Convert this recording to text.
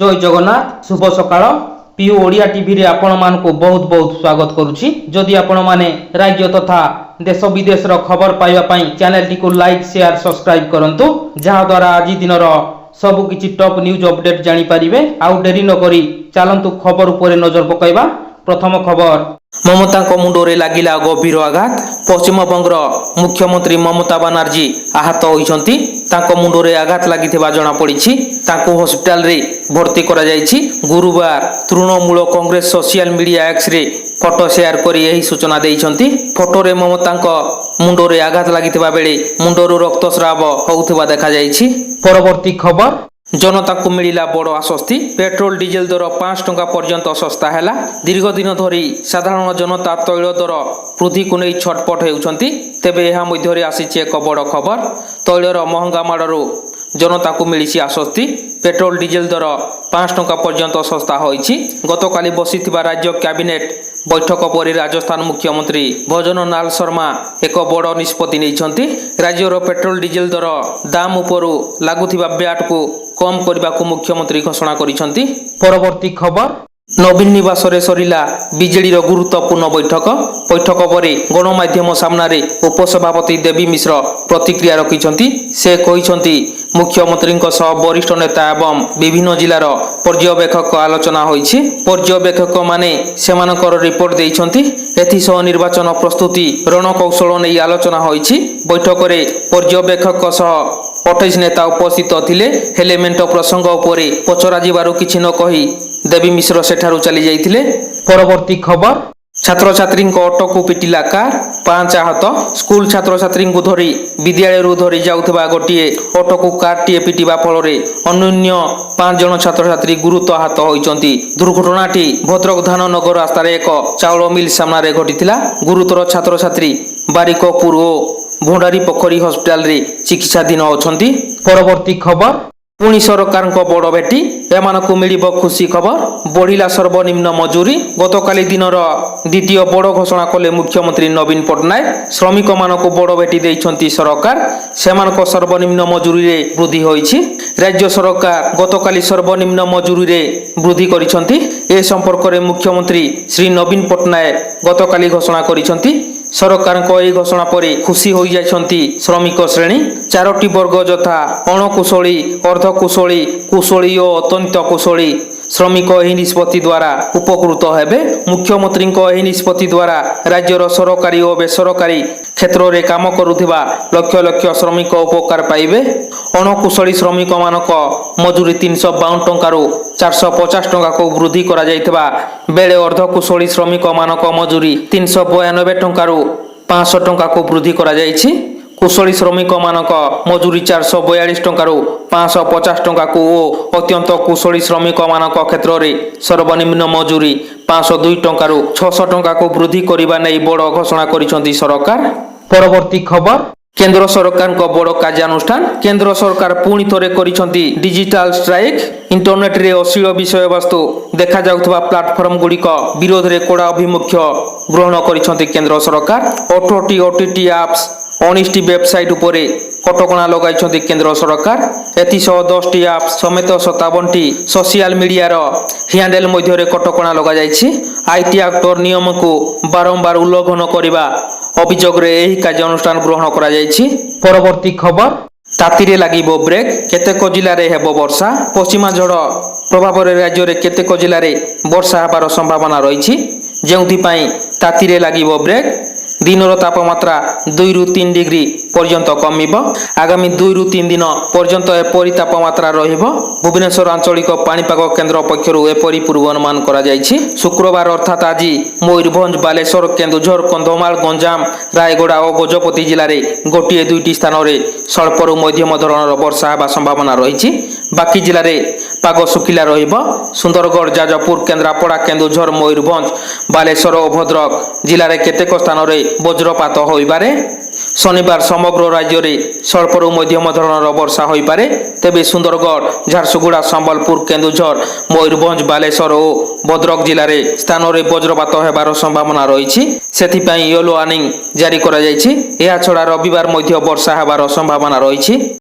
जय जगन्नाथ शुभ सकाळ PU Odia TV रे आपण मानकु बहुत बहुत स्वागत करूची। जदि आपण माने राज्य तथा देश विदेश रो खबर पाइबा पई चैनल टी को लाइक शेयर सब्सक्राइब करंतु जहा द्वारा आज दिन रो सब किछि टॉप न्यूज अपडेट जानि परिबे। आउ डेरी न करी चलंतु खबर उपरे नजर पकाइबा। प्रथम खबर ममता मुंडरे लागिला गभीर आघात। पश्चिम बंगर मुख्यमंत्री ममता बनर्जी आहत होइछंती। तांको मुंडरे आघात लागिथिबा जणा पड़िछि। तांको हॉस्पिटल रे भर्ती करा जाइछि। गुरुवार Trinamool Congress social media X ray photo share करी एही सूचना देइछंती। फोटो रे ममतांको मुंडरे आघात लागिथिबा बेले मुंडरो रक्तस्राव होउथिबा देखा जाइछि। परवर्ती खबर जनता को मिला बड़ आश्वस्ति। पेट्रोल डीजेल दर 5 टंका पर्यंत सस्ता है। दीर्घ दिन धरी साधारण जनता तैल दर वृद्धि को नहीं छटपट होउछंती। तेबे एहा मध्यरे आसीछि एक बड़ खबर। तैलर महंगा माड़रू जनता को मिली आश्वस्ति। पेट्रोल डीजेल दर 5 टंका पर्यंत सस्ता होइछि। गतकाली बसिथिबा राज्य कैबिनेट बैठक पर राजस्थान मुख्यमंत्री भजन लाल शर्मा एक बड़ निष्पत्ति नहीं। राज्यर पेट्रोल डीजेल दर दाम उपरू लागुथिबा ब्याट को कम करने को मुख्यमंत्री घोषणा करिसेंती। परवर्ती खबर नवीन निवास रे सरिला बीजेडी रो गुरुत्वपूर्ण बैठक पर गणमाध्यम सामने उपसभापति देवी मिश्र प्रतिक्रिया रखिछंती। से कहिछंती मुख्यमंत्री सह वरिष्ठ नेता एवं विभिन्न जिलार पर्यवेक्षक आलोचना होइछि। पर्यवेक्षक माने सेमानकर रिपोर्ट देइछंती। एथिसह निर्वाचन प्रस्तुति रणकौशल नै आलोचना होइछि। बैठक रे पर्यवेक्षक सह 28 नेता उपस्थित थिले। हेले मेंट प्रसंग उपरे पचरा जिबारु किछि न कहि देवी मिश्र सेठारु चली जाइथिले। परवर्ती खबर छात्र छात्री ऑटो को पिटिला कार 5 आहत। स्कूल छात्र छात्री को धरी विद्यालय धरी जाउथबा गोटिए ऑटो को कार टीए पिटिबा फल रे अन्य 5 जन छात्र छात्री गुरुतर आहत होइचंती। दुर्घटनाटी भद्रक धाननगर रास्तार एक चाउल मिल सामने घटिथिला। गुरुतर छात्र छात्री बारिकपुर और भंडारी पोखरी हॉस्पिटल रे चिकित्साधीन अछंती। परवर्ती खबर पुणी सरकार बड़ भेटी एमानकु मिलिब खुशी खबर। बढ़िला सर्वनिम्न मजूरी। गतकाली दिनर द्वितीय बड़ घोषणा कले मुख्यमंत्री नवीन पट्टनायक। श्रमिक मानकु बड़ भेटी देइछंती सरकार। सेमानक सर्वनिम्न मजूरी रे वृद्धि होइछि। राज्य सरकार गतकाली सर्वनिम्न मजूरी रे वृद्धि करिछंती। ए संपर्क रे मुख्यमंत्री श्री नवीन पट्टनायक गतकाली घोषणा करिछंती। सरकार को घोषणा पर खुशी हो जाइछंती श्रमिक श्रेणी। 4टी वर्ग यथा अणकुशली अर्धकुशली कुशली और अत्यंत कुशली श्रमिक एही निष्पत्ति द्वारा उपकृत हेबे। मुख्यमंत्री एही निष्पत्ति द्वारा राज्यर सरकारी और बेसरकारी क्षेत्र में काम करुथिबा लक्ष लक्ष श्रमिक उपकार पाइबे। अणकुशली श्रमिक मानक मजूरी 352 टंकारु 450 टंका को वृद्धि करा जाइथिबा बेले अर्धकुशली श्रमिक मानक मजूरी 392 टंकारु 500 टंका को वृद्धि करा जाइछि। कुशली श्रमिक मानक मजूरी 442 टंकारु 550 टंका को और अत्यंत कुशली श्रमिक मानक क्षेत्र में सर्वनिम्न मजूरी 502 टंकारु 600 टंका को वृद्धि करने नहीं बड़ घोषणा करिसेंती सरकार। परवर्ती खबर केंद्र सरकार को बड़ कार्यानुष्ठान। केंद्र सरकार पुणी थोरे करिसेंती डिजिटल स्ट्राइक। इंटरनेट रे अश्लील विषय वस्तु देखा जाउथबा प्लेटफॉर्म गुड़िक विरोध रे कड़ा अभिमुख्य ग्रहण करिसेंती केंद्र सरकार। 18टी ओटीटी एप्स 19टी वेबसाइट उपरे कटकणा लगाइछंती केंद्र सरकार। एथिसह 10टी एप्स समेत 57टी सोशल मीडिया रो हैंडल मध्यरे कटकणा लगा जाइछि। आईटी एक्टर नियम को बारंबार उल्लंघन करिबा अभियोग रे एही कार्यानुष्ठान ग्रहण करा जाइछि। परवर्ती खबर तातीरे लागिबो ब्रेक। केतेक जिल्ला रे हेबो वर्षा। पश्चिमा झड़ प्रभाव रे राज्य रे केतेक जिल्ला रे वर्षा हेबार संभावना रहिछि। जेउथि पई तातीरे लागिबो ब्रेक। दिनर तापमात्रा 2 रु 3 डिग्री पर्यंत कमिब। आगामी 2 रु 3 दिन पर्यंत एपरी तापमात्रा रहिबो। भुवनेश्वर आंचलिक पाणीपाग केन्द्र पक्षरु एपरी पूर्वानुमान करा जाइछि। शुक्रवार अर्थात आज मयूरभंज बालेश्वर केन्दुझर कंधमाल गंजाम रायगड़ा और गजपति जिले में गोटे 2टी स्थान में स्वल्परू मध्यम धरणर वर्षा हेबा संभावना रही। बाकी जिले में पाग सुखिला रहिबो। सुंदरगढ़ जाजपुर केन्द्रापड़ा केन्दुझर मयूरभंज बालेश्वर और भद्रक जिले में केतेक स्थान में वज्रपात होइबारे। शनिवार समग्र राज्य में स्वल्परू मध्यम धरणर वर्षा होइपारे। तेबे सुंदरगढ़ झारसुगुड़ा संबलपुर केन्दुझर मयूरभंज बालेश्वर और भद्रक जिले में स्थान में वज्रपात होबार संभावना रही। सेथिपाई येलो वार्निंग जारी करा जाइछि। एहा छड़ा रविवार मध्य वर्षा होबार संभावना रही।